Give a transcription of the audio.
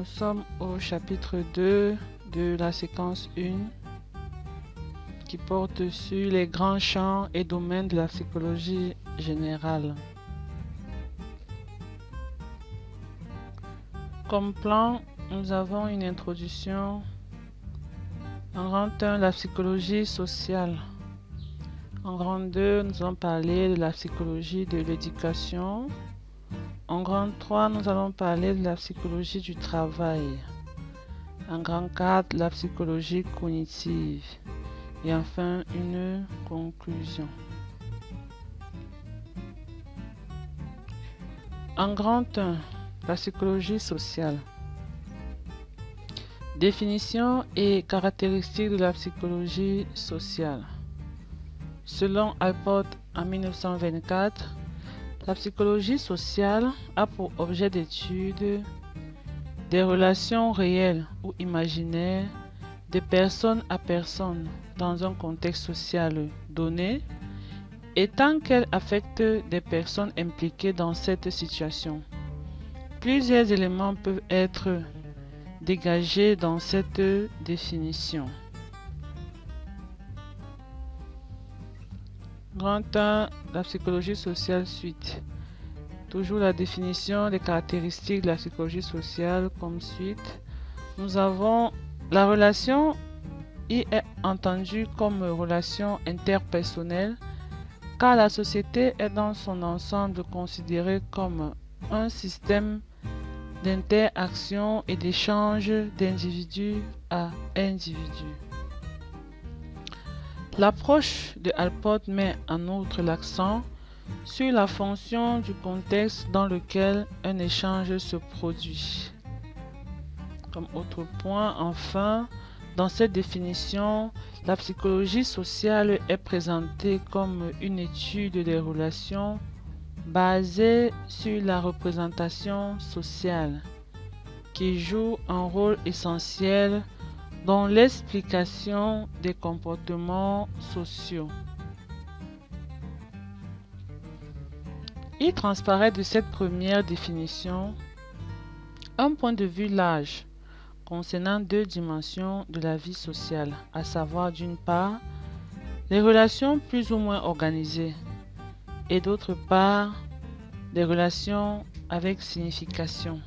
sommes au chapitre 2 de la séquence 1 qui porte sur les grands champs et domaines de la psychologie générale. Comme plan, nous avons une introduction. En grand 1, la psychologie sociale. En grand 2, nous allons parler de la psychologie de l'éducation. En grand 3, nous allons parler de la psychologie du travail. En grand 4, la psychologie cognitive. Et enfin, une conclusion. En grand 1, la psychologie sociale. Définition et caractéristiques de la psychologie sociale. Selon Alport en 1924, la psychologie sociale a pour objet d'étude des relations réelles ou imaginaires de personne à personne dans un contexte social donné et tant qu'elle affecte des personnes impliquées dans cette situation. Plusieurs éléments peuvent être dégagés dans cette définition. Grand 1, la psychologie sociale suite. Toujours la définition des caractéristiques de la psychologie sociale comme suite. Nous avons la relation y est entendue comme relation interpersonnelle car la société est dans son ensemble considérée comme un système d'interaction et d'échange d'individu à individu. L'approche de Alport met en outre l'accent sur la fonction du contexte dans lequel un échange se produit. Comme autre point, enfin, dans cette définition, la psychologie sociale est présentée comme une étude des relations basée sur la représentation sociale, qui joue un rôle essentiel dans l'explication des comportements sociaux. Il transparaît de cette première définition un point de vue large concernant deux dimensions de la vie sociale, à savoir d'une part les relations plus ou moins organisées et d'autre part des relations avec signification.